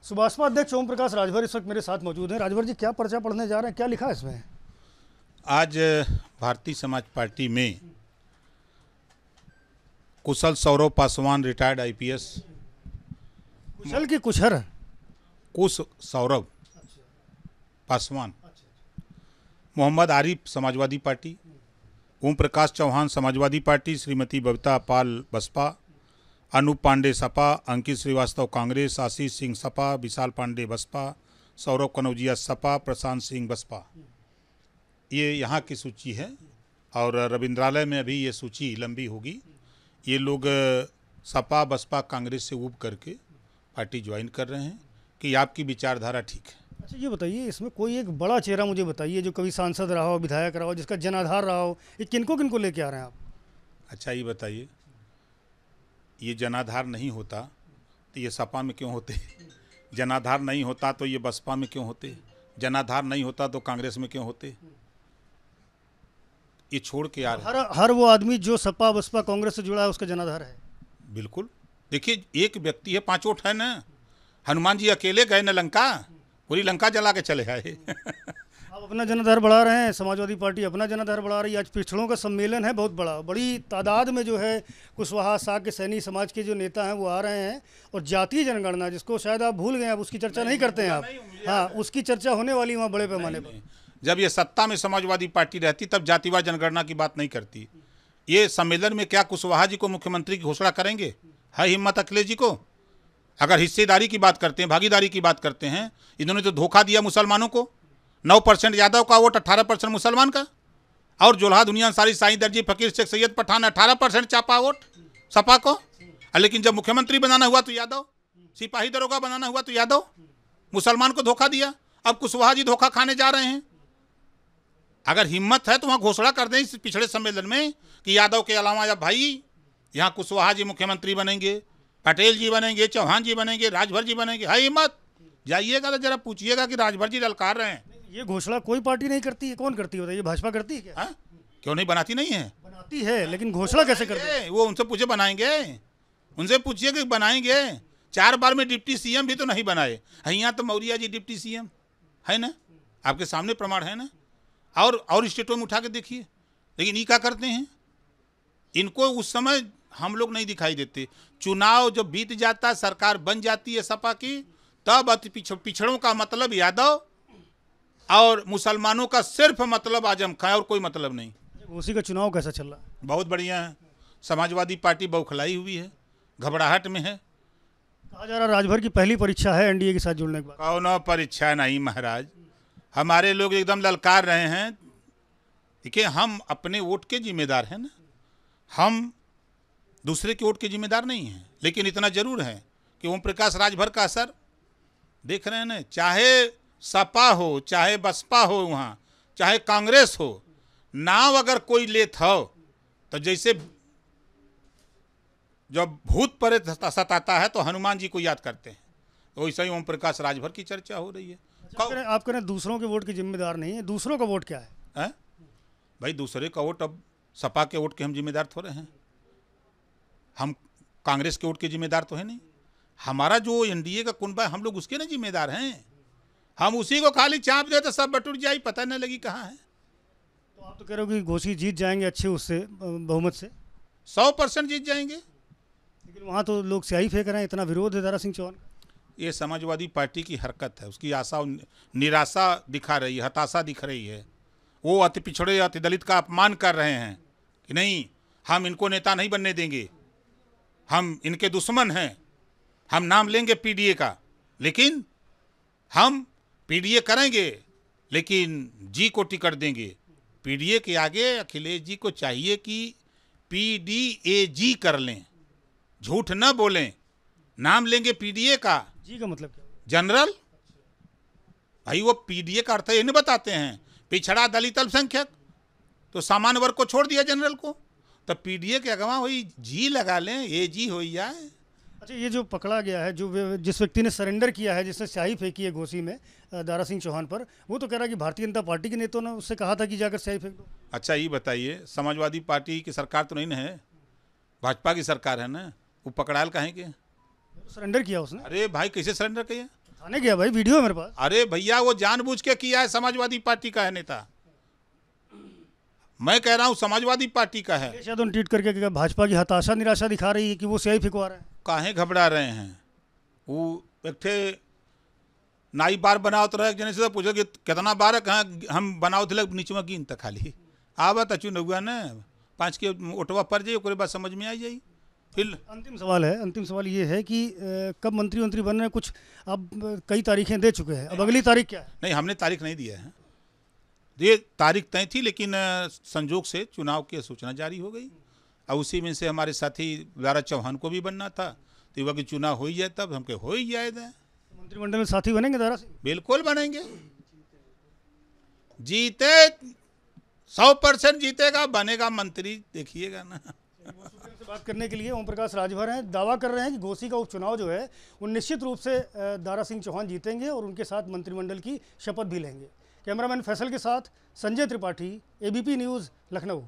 सुभाषपा अध्यक्ष ओम प्रकाश राजभर इस वक्त मेरे साथ मौजूद हैं। राजभर जी, क्या पर्चा पढ़ने जा रहे हैं, क्या लिखा है इसमें? आज भारतीय समाज पार्टी में कुशल सौरव पासवान रिटायर्ड आईपीएस, कुशल की कुशहर? कुश सौरव पासवान, मोहम्मद आरिफ समाजवादी पार्टी, ओम प्रकाश चौहान समाजवादी पार्टी, श्रीमती बबीता पाल बसपा, अनूप पांडे सपा, अंकित श्रीवास्तव कांग्रेस, आशीष सिंह सपा, विशाल पांडे बसपा, सौरभ कनौजिया सपा, प्रशांत सिंह बसपा। ये यहाँ की सूची है और रविंद्रालय में अभी ये सूची लंबी होगी। ये लोग सपा बसपा कांग्रेस से ऊब करके पार्टी ज्वाइन कर रहे हैं कि आपकी विचारधारा ठीक है। अच्छा, ये बताइए, इसमें कोई एक बड़ा चेहरा मुझे बताइए जो कभी सांसद रहा हो, विधायक रहा हो, जिसका जनाधार रहा हो। ये किनको किनको लेके आ रहे हैं आप? अच्छा, ये बताइए, ये जनाधार नहीं होता तो ये सपा में क्यों होते? जनाधार नहीं होता तो ये बसपा में क्यों होते? जनाधार नहीं होता तो कांग्रेस में क्यों होते? ये छोड़ के आ रहे हैं। हर वो आदमी जो सपा बसपा कांग्रेस से जुड़ा है उसका जनाधार है। बिल्कुल, देखिए, एक व्यक्ति है, 5 वोट है ना। हनुमान जी अकेले गए न लंका, पूरी लंका जला के चले आए। आप अपना जनाधार बढ़ा रहे हैं, समाजवादी पार्टी अपना जनाधार बढ़ा रही है। आज पिछड़ों का सम्मेलन है, बहुत बड़ी तादाद में जो है कुशवाहा साग सैनी समाज के जो नेता हैं वो आ रहे हैं। और जातीय जनगणना, जिसको शायद आप भूल गए, आप उसकी चर्चा नहीं करते हैं आप। हाँ, उसकी चर्चा होने वाली वहाँ बड़े पैमाने पर। जब ये सत्ता में समाजवादी पार्टी रहती तब जातिवार जनगणना की बात नहीं करती। ये सम्मेलन में क्या कुशवाहा जी को मुख्यमंत्री की घोषणा करेंगे? है हिम्मत अखिलेश जी को? अगर हिस्सेदारी की बात करते हैं, भागीदारी की बात करते हैं, इन्होंने तो धोखा दिया मुसलमानों को। 9% यादव का वोट, 18% मुसलमान का। और जोल्हा दुनिया सारी साईं दर्जी फकीर शेख सैयद पठान 18% चापा वोट सपा को। लेकिन जब मुख्यमंत्री बनाना हुआ तो यादव, सिपाही दरोगा बनाना हुआ तो यादव, मुसलमान को धोखा दिया। अब कुशवाहा जी धोखा खाने जा रहे हैं। अगर हिम्मत है तो वहाँ घोषणा कर दें इस पिछड़े सम्मेलन में कि यादव के अलावा या भाई यहाँ कुशवाहा जी मुख्यमंत्री बनेंगे, पटेल जी बनेंगे, चौहान जी बनेंगे, राजभर जी बनेंगे। है हिम्मत? जाइएगा तो जरा पूछिएगा कि राजभर जी ललकार रहे हैं। ये घोषणा कोई पार्टी नहीं करती है। कौन करती है बताइए? भाजपा करती है क्या? हा? क्यों नहीं बनाती? नहीं है, बनाती है, लेकिन घोषणा कैसे करती है? वो उनसे पूछे, बनाएंगे? उनसे पूछिए कि बनाएंगे। 4 बार में डिप्टी सीएम भी तो नहीं बनाए। यहाँ तो मौर्या जी डिप्टी सीएम है ना, आपके सामने प्रमाण है ना। और स्टेटों में उठा के देखिए। लेकिन ये क्या करते हैं? इनको उस समय हम लोग नहीं दिखाई देते। चुनाव जब बीत जाता, सरकार बन जाती है सपा की, तब अति पिछड़ों का मतलब यादव और मुसलमानों का सिर्फ मतलब आजम खां और कोई मतलब नहीं। उसी का चुनाव कैसा चल रहा है? बहुत बढ़िया है। समाजवादी पार्टी बौखलाई हुई है, घबराहट में है। कहा जा रहा राजभर की पहली परीक्षा है एनडीए के साथ जुड़ने के बाद। कौनो परीक्षा नहीं महाराज, हमारे लोग एकदम ललकार रहे हैं। देखिए, हम अपने वोट के जिम्मेदार हैं ना, हम दूसरे के वोट के जिम्मेदार नहीं हैं। लेकिन इतना जरूर है कि ओम प्रकाश राजभर का असर देख रहे हैं ना। चाहे सपा हो, चाहे बसपा हो, वहाँ चाहे कांग्रेस हो, नाव अगर कोई लेत हो तो जैसे जब भूत प्रेत सताता है तो हनुमान जी को याद करते हैं, तो वैसे ही ओम प्रकाश राजभर की चर्चा हो रही है। आप कह रहे हैं दूसरों के वोट के जिम्मेदार नहीं है। दूसरों का वोट क्या है? भाई, दूसरे का वोट, अब सपा के वोट के हम जिम्मेदार थोड़े हैं। हम कांग्रेस के वोट के जिम्मेदार तो है नहीं। हमारा जो एनडीए का कुनबा है, हम लोग उसके ना जिम्मेदार हैं। हम उसी को खाली चाप दे तो सब बटुर जाए, पता नहीं लगी कहाँ है। तो आप तो कह रहे हो कि घोषी जीत जाएंगे अच्छे उससे, बहुमत से 100% जीत जाएंगे। लेकिन वहाँ तो लोग स्याही फेंक रहे हैं, इतना विरोध है दारा सिंह चौहान का। ये समाजवादी पार्टी की हरकत है, उसकी आशा निराशा दिखा रही है, हताशा दिख रही है। वो अति पिछड़े अति दलित का अपमान कर रहे हैं कि नहीं, हम इनको नेता नहीं बनने देंगे, हम इनके दुश्मन हैं, हम नाम लेंगे पीडीए का, लेकिन हम पीडीए करेंगे लेकिन जी को टिकट देंगे। पीडीए के आगे अखिलेश जी को चाहिए कि पीडीएजी कर लें, झूठ न बोलें। नाम लेंगे पीडीए का, जी का मतलब क्या? जनरल। भाई, वो पीडीए का अर्थ ये नहीं बताते हैं, पिछड़ा दलित अल्पसंख्यक, तो सामान्य वर्ग को छोड़ दिया जनरल को। तो पीडीए के अगवा वही जी लगा लें, ये जी हो जाए। अच्छा, ये जो पकड़ा गया है, जो जिस व्यक्ति ने सरेंडर किया है, जिसने स्याही फेंकी है घोसी में दारा सिंह चौहान पर, वो तो कह रहा है कि भारतीय जनता पार्टी के नेताओं ने उससे कहा था कि जाकर स्याही फेंक दो। अच्छा, ये बताइए, समाजवादी पार्टी की सरकार तो नहीं ना है, भाजपा की सरकार है ना, वो पकड़ाल कहें के सरेंडर किया उसने? अरे भाई, कैसे सरेंडर किया? आने गया भाई, वीडियो है मेरे पास। अरे भैया वो जानबूझ के किया है, समाजवादी पार्टी का है नेता। मैं कह रहा हूँ समाजवादी पार्टी का है। शायद उन ट्वीट करके कि भाजपा की हताशा निराशा दिखा रही है कि वो स्याही फिकवा रहे हैं। काहे घबरा रहे हैं? वो एक थे नाई बार बनावत रहे, जने से पूछो कि कितना बार हम बनावत लग नीचे में गिन तक खाली आवत अचुन हुआ न 5 के ओटवा पर जाइए, ओकरे बाद समझ में आ जाई। फिर अंतिम सवाल ये है कि कब मंत्री बन रहे हैं? कुछ अब कई तारीखें दे चुके हैं, अब अगली तारीख क्या है? नहीं, हमने तारीख नहीं दिया है। ये तारीख तय थी, लेकिन संजोग से चुनाव की सूचना जारी हो गई और उसी में से हमारे साथी दारा चौहान को भी बनना था, तो युवा की चुनाव हो ही जाए, तब हमके हो ही जाएगा। मंत्रिमंडल में साथी बनेंगे दारा सिंह? बिल्कुल बनेंगे। जीते 100% जीतेगा, बनेगा मंत्री, देखिएगा ना। से बात करने के लिए ओम प्रकाश राजभर हैं, दावा कर रहे हैं कि घोसी का उपचुनाव जो है वो निश्चित रूप से दारा सिंह चौहान जीतेंगे और उनके साथ मंत्रिमंडल की शपथ भी लेंगे। कैमरामैन फैसल के साथ संजय त्रिपाठी, ABP न्यूज़, लखनऊ।